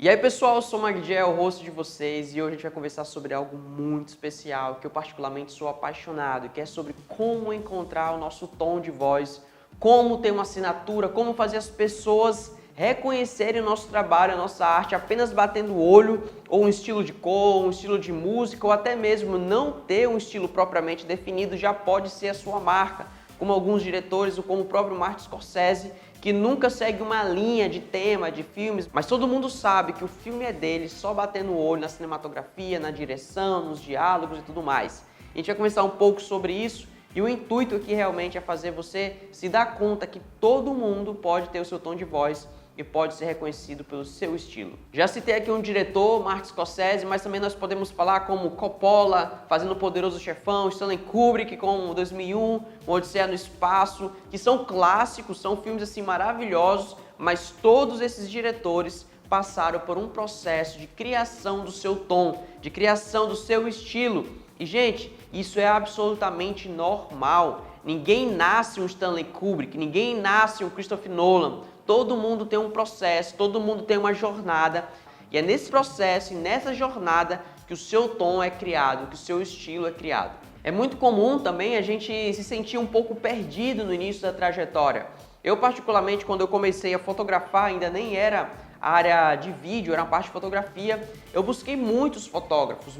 E aí pessoal, eu sou o Magdiel, o host de vocês, e hoje a gente vai conversar sobre algo muito especial, que eu particularmente sou apaixonado, que é sobre como encontrar o nosso tom de voz, como ter uma assinatura, como fazer as pessoas reconhecerem o nosso trabalho, a nossa arte, apenas batendo o olho, ou um estilo de cor, um estilo de música, ou até mesmo não ter um estilo propriamente definido, já pode ser a sua marca, como alguns diretores, ou como o próprio Martin Scorsese, que nunca segue uma linha de tema, de filmes, mas todo mundo sabe que o filme é dele só batendo o olho na cinematografia, na direção, nos diálogos e tudo mais. A gente vai conversar um pouco sobre isso e o intuito aqui realmente é fazer você se dar conta que todo mundo pode ter o seu tom de voz e pode ser reconhecido pelo seu estilo. Já citei aqui um diretor, Martin Scorsese, mas também nós podemos falar como Coppola, fazendo O Poderoso Chefão, Stanley Kubrick com 2001, Odisseia no Espaço, que são clássicos, são filmes assim maravilhosos, mas todos esses diretores passaram por um processo de criação do seu tom, de criação do seu estilo. E gente, isso é absolutamente normal. Ninguém nasce um Stanley Kubrick, ninguém nasce um Christopher Nolan. Todo mundo tem um processo, todo mundo tem uma jornada. E é nesse processo e nessa jornada que o seu tom é criado, que o seu estilo é criado. É muito comum também a gente se sentir um pouco perdido no início da trajetória. Eu particularmente, quando eu comecei a fotografar, ainda nem era a área de vídeo, era a parte de fotografia, eu busquei muitos fotógrafos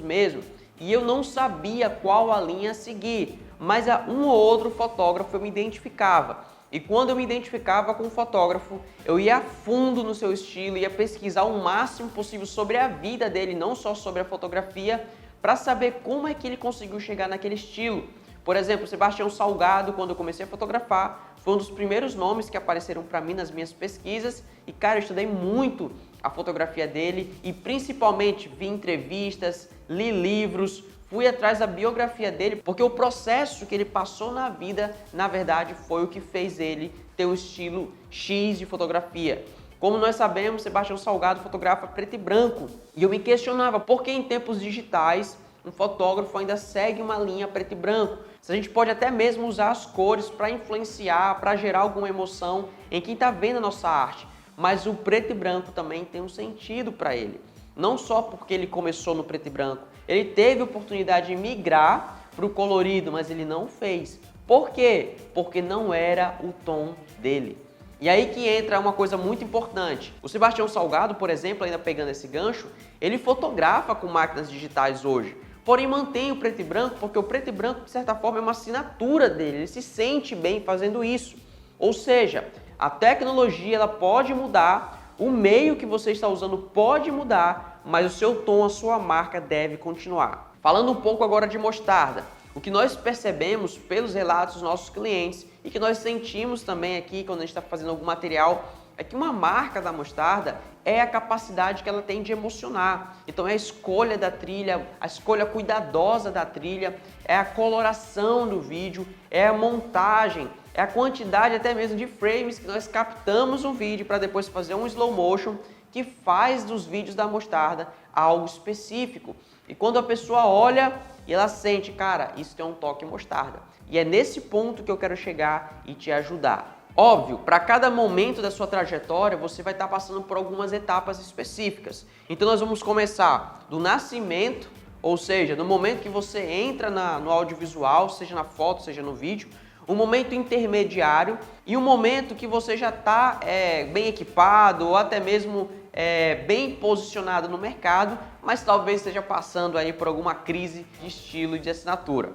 mesmo. E eu não sabia qual a linha a seguir, mas a um ou outro fotógrafo eu me identificava. E quando eu me identificava com o fotógrafo, eu ia a fundo no seu estilo, ia pesquisar o máximo possível sobre a vida dele, não só sobre a fotografia, para saber como é que ele conseguiu chegar naquele estilo. Por exemplo, Sebastião Salgado, quando eu comecei a fotografar, foi um dos primeiros nomes que apareceram para mim nas minhas pesquisas. E cara, eu estudei muito a fotografia dele e principalmente vi entrevistas, li livros, fui atrás da biografia dele, porque o processo que ele passou na vida, na verdade, foi o que fez ele ter um estilo X de fotografia. Como nós sabemos, Sebastião Salgado fotografa preto e branco. E eu me questionava por que em tempos digitais um fotógrafo ainda segue uma linha preto e branco. Se a gente pode até mesmo usar as cores para influenciar, para gerar alguma emoção em quem está vendo a nossa arte. Mas o preto e branco também tem um sentido para ele. Não só porque ele começou no preto e branco, ele teve a oportunidade de migrar para o colorido, mas ele não fez. Por quê? Porque não era o tom dele. E aí que entra uma coisa muito importante. O Sebastião Salgado, por exemplo, ainda pegando esse gancho, ele fotografa com máquinas digitais hoje. Porém, mantém o preto e branco, porque o preto e branco, de certa forma, é uma assinatura dele. Ele se sente bem fazendo isso. Ou seja, a tecnologia ela pode mudar, o meio que você está usando pode mudar, mas o seu tom, a sua marca deve continuar. Falando um pouco agora de mostarda, o que nós percebemos pelos relatos dos nossos clientes e que nós sentimos também aqui quando a gente está fazendo algum material, é que uma marca da mostarda é a capacidade que ela tem de emocionar. Então é a escolha da trilha, a escolha cuidadosa da trilha, é a coloração do vídeo, é a montagem, é a quantidade até mesmo de frames que nós captamos no vídeo para depois fazer um slow motion que faz dos vídeos da mostarda algo específico. E quando a pessoa olha e ela sente, cara, isso tem um toque mostarda. E é nesse ponto que eu quero chegar e te ajudar. Óbvio, para cada momento da sua trajetória, você vai estar passando por algumas etapas específicas. Então nós vamos começar do nascimento, ou seja, no momento que você entra no audiovisual, seja na foto, seja no vídeo, um momento intermediário e um momento que você já está bem equipado ou até mesmo bem posicionado no mercado, mas talvez esteja passando aí por alguma crise de estilo e de assinatura.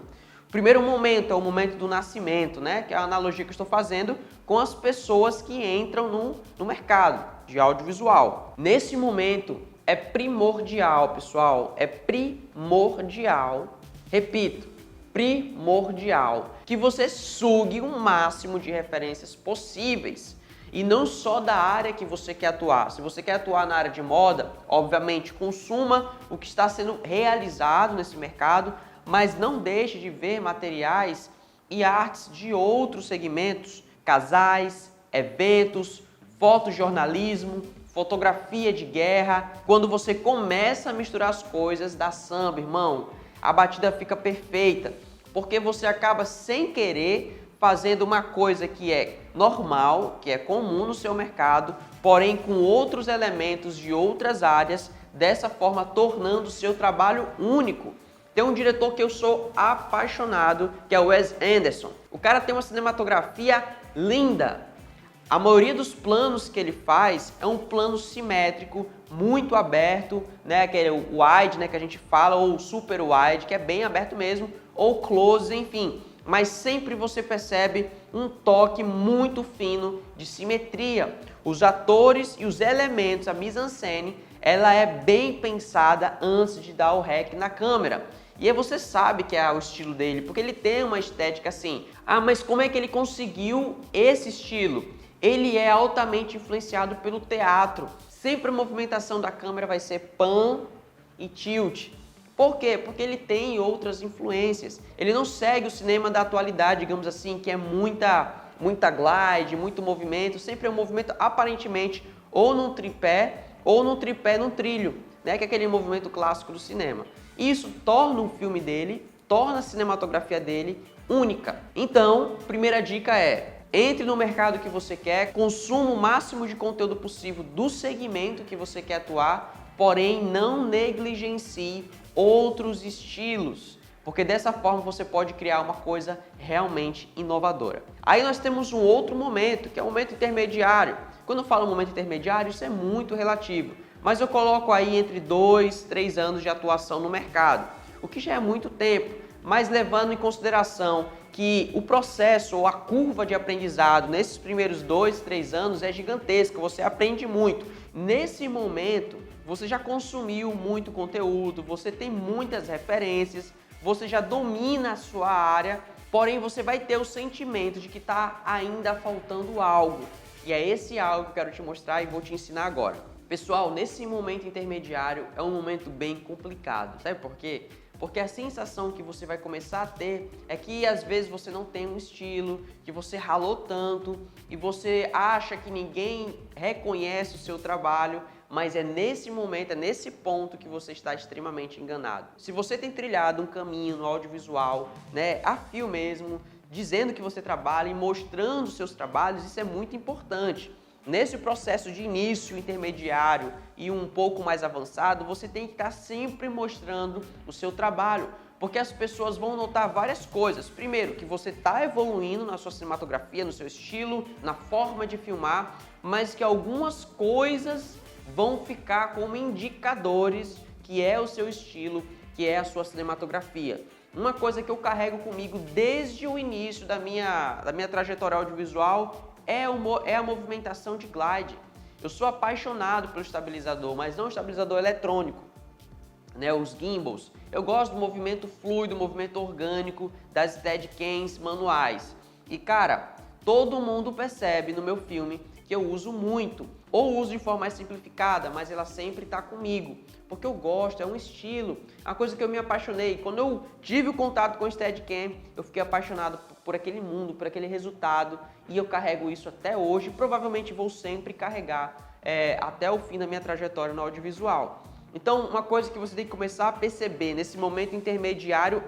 O primeiro momento é o momento do nascimento, né? Que é a analogia que eu estou fazendo com as pessoas que entram no mercado de audiovisual. Nesse momento é primordial, pessoal, é primordial, repito, primordial, que você sugue o máximo de referências possíveis. E não só da área que você quer atuar. Se você quer atuar na área de moda, obviamente consuma o que está sendo realizado nesse mercado, mas não deixe de ver materiais e artes de outros segmentos, casais, eventos, fotojornalismo, fotografia de guerra. Quando você começa a misturar as coisas, dá samba, irmão. A batida fica perfeita, porque você acaba sem querer fazendo uma coisa que é normal, que é comum no seu mercado, porém com outros elementos de outras áreas, dessa forma tornando o seu trabalho único. Tem um diretor que eu sou apaixonado, que é o Wes Anderson. O cara tem uma cinematografia linda. A maioria dos planos que ele faz é um plano simétrico, muito aberto, né, que é o wide, né, que a gente fala, ou super wide, que é bem aberto mesmo, ou close, enfim. Mas sempre você percebe um toque muito fino de simetria. Os atores e os elementos, a mise-en-scène, ela é bem pensada antes de dar o rec na câmera. E aí você sabe que é o estilo dele, porque ele tem uma estética assim. Ah, mas como é que ele conseguiu esse estilo? Ele é altamente influenciado pelo teatro. Sempre a movimentação da câmera vai ser pan e tilt. Por quê? Porque ele tem outras influências. Ele não segue o cinema da atualidade, digamos assim, que é muita glide, muito movimento. Sempre é um movimento aparentemente ou num tripé num trilho, né? Que é aquele movimento clássico do cinema. Isso torna o filme dele, torna a cinematografia dele única. Então, primeira dica é: entre no mercado que você quer, consuma o máximo de conteúdo possível do segmento que você quer atuar, porém não negligencie outros estilos, porque dessa forma você pode criar uma coisa realmente inovadora. Aí nós temos um outro momento, que é o momento intermediário. Quando eu falo momento intermediário, isso é muito relativo, mas eu coloco aí entre 2, 3 anos de atuação no mercado, o que já é muito tempo, mas levando em consideração que o processo ou a curva de aprendizado nesses primeiros 2, 3 anos é gigantesca, você aprende muito. Nesse momento, você já consumiu muito conteúdo, você tem muitas referências, você já domina a sua área, porém você vai ter o sentimento de que está ainda faltando algo. E é esse algo que eu quero te mostrar e vou te ensinar agora. Pessoal, nesse momento intermediário é um momento bem complicado, sabe por quê? Porque a sensação que você vai começar a ter é que às vezes você não tem um estilo, que você ralou tanto e você acha que ninguém reconhece o seu trabalho, mas é nesse momento, é nesse ponto que você está extremamente enganado. Se você tem trilhado um caminho no audiovisual, né, a fio mesmo, dizendo que você trabalha e mostrando seus trabalhos, isso é muito importante. Nesse processo de início, intermediário e um pouco mais avançado, você tem que estar sempre mostrando o seu trabalho, porque as pessoas vão notar várias coisas. Primeiro, que você está evoluindo na sua cinematografia, no seu estilo, na forma de filmar, mas que algumas coisas vão ficar como indicadores que é o seu estilo, que é a sua cinematografia. Uma coisa que eu carrego comigo desde o início da minha trajetória audiovisual é a movimentação de glide. Eu sou apaixonado pelo estabilizador, mas não o estabilizador eletrônico, né, os gimbals. Eu gosto do movimento fluido, movimento orgânico das Steadicams manuais. E cara, todo mundo percebe no meu filme que eu uso muito, ou uso de forma mais simplificada, mas ela sempre está comigo, porque eu gosto, é um estilo, a coisa que eu me apaixonei. Quando eu tive o contato com o Steadicam, eu fiquei apaixonado por aquele mundo, por aquele resultado, e eu carrego isso até hoje, provavelmente vou sempre carregar até o fim da minha trajetória no audiovisual. Então, uma coisa que você tem que começar a perceber nesse momento intermediário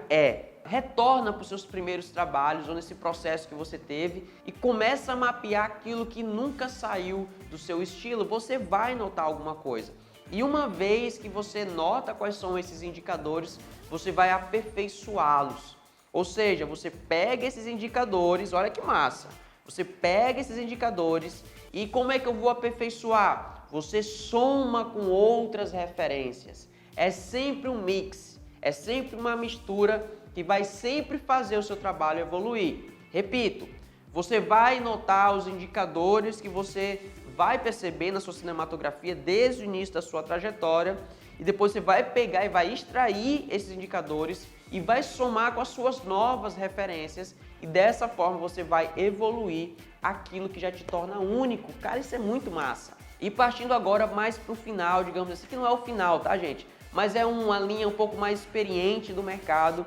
retorna para os seus primeiros trabalhos ou nesse processo que você teve e começa a mapear aquilo que nunca saiu do seu estilo. Você vai notar alguma coisa. E uma vez que você nota quais são esses indicadores, você vai aperfeiçoá-los. Ou seja, você pega esses indicadores, olha que massa. Você pega esses indicadores e como é que eu vou aperfeiçoar? Você soma com outras referências. É sempre um mix, é sempre uma mistura que vai sempre fazer o seu trabalho evoluir. Repito, você vai notar os indicadores que você vai perceber na sua cinematografia desde o início da sua trajetória e depois você vai pegar e vai extrair esses indicadores e vai somar com as suas novas referências e dessa forma você vai evoluir aquilo que já te torna único. Cara, isso é muito massa. E partindo agora mais para o final, digamos assim, que não é o final, tá, gente? Mas é uma linha um pouco mais experiente do mercado,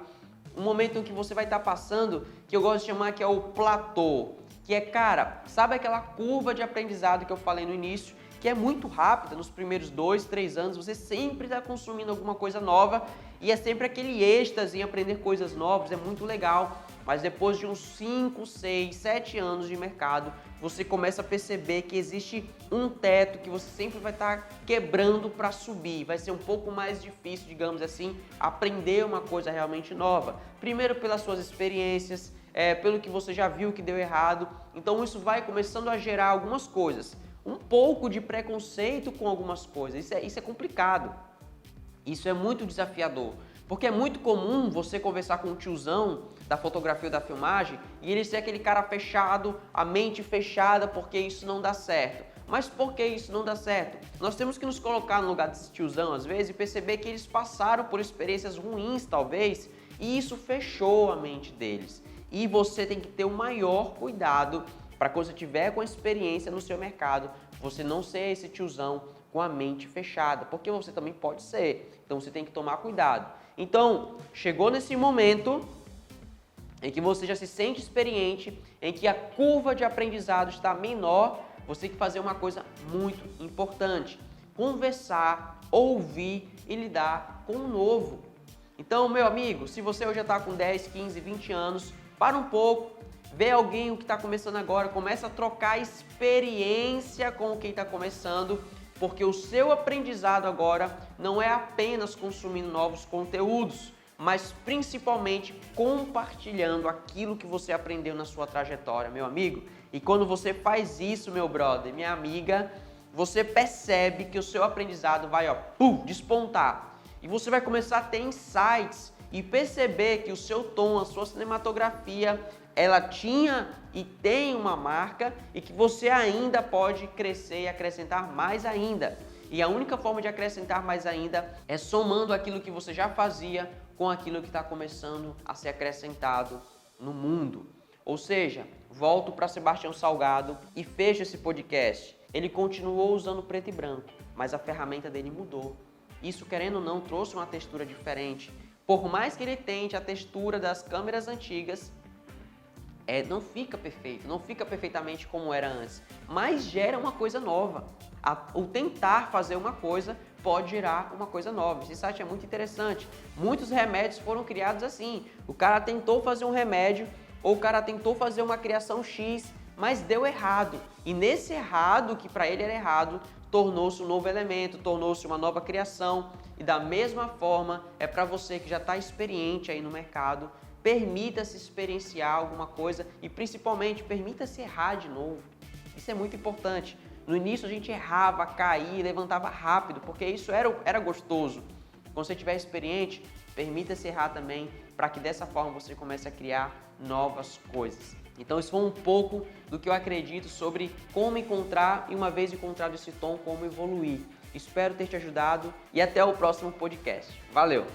um momento em que você vai estar passando, que eu gosto de chamar que é o platô, que é, cara, sabe aquela curva de aprendizado que eu falei no início, que é muito rápida, nos primeiros 2, 3 anos, você sempre está consumindo alguma coisa nova e é sempre aquele êxtase em aprender coisas novas, é muito legal. mas depois de uns 5, 6, 7 anos de mercado, você começa a perceber que existe um teto que você sempre vai estar quebrando para subir. Vai ser um pouco mais difícil, digamos assim, aprender uma coisa realmente nova. Primeiro pelas suas experiências, pelo que você já viu que deu errado. Então isso vai começando a gerar algumas coisas. Um pouco de preconceito com algumas coisas. Isso é complicado. Isso é muito desafiador. Porque é muito comum você conversar com um tiozão da fotografia ou da filmagem e ele ser aquele cara fechado, a mente fechada, porque isso não dá certo. Mas por que isso não dá certo? Nós temos que nos colocar no lugar desse tiozão às vezes e perceber que eles passaram por experiências ruins talvez e isso fechou a mente deles. E você tem que ter o maior cuidado para quando você tiver com a experiência no seu mercado, você não ser esse tiozão com a mente fechada, porque você também pode ser. Então você tem que tomar cuidado. Então, chegou nesse momento em que você já se sente experiente, em que a curva de aprendizado está menor, você tem que fazer uma coisa muito importante: conversar, ouvir e lidar com o novo. Então, meu amigo, se você hoje já está com 10, 15, 20 anos, para um pouco, vê alguém que está começando agora, começa a trocar experiência com quem está começando, porque o seu aprendizado agora não é apenas consumindo novos conteúdos, mas principalmente compartilhando aquilo que você aprendeu na sua trajetória, meu amigo. E quando você faz isso, meu brother, minha amiga, você percebe que o seu aprendizado vai, despontar. E você vai começar a ter insights e perceber que o seu tom, a sua cinematografia, ela tinha e tem uma marca e que você ainda pode crescer e acrescentar mais ainda. E a única forma de acrescentar mais ainda é somando aquilo que você já fazia com aquilo que está começando a ser acrescentado no mundo. Ou seja, volto para Sebastião Salgado e fecho esse podcast. Ele continuou usando preto e branco, mas a ferramenta dele mudou. Isso, querendo ou não, trouxe uma textura diferente. Por mais que ele tente a textura das câmeras antigas, não fica perfeito, não fica perfeitamente como era antes, mas gera uma coisa nova. O tentar fazer uma coisa pode gerar uma coisa nova. Esse site é muito interessante. Muitos remédios foram criados assim. O cara tentou fazer um remédio ou o cara tentou fazer uma criação X, mas deu errado. E nesse errado, que para ele era errado, tornou-se um novo elemento, tornou-se uma nova criação. E da mesma forma, é para você que já está experiente aí no mercado, permita-se experienciar alguma coisa e principalmente permita-se errar de novo. Isso é muito importante. No início a gente errava, caía, levantava rápido, porque isso era gostoso. Quando você estiver experiente, permita-se errar também, para que dessa forma você comece a criar novas coisas. Então isso foi um pouco do que eu acredito sobre como encontrar e uma vez encontrado esse tom, como evoluir. Espero ter te ajudado e até o próximo podcast. Valeu!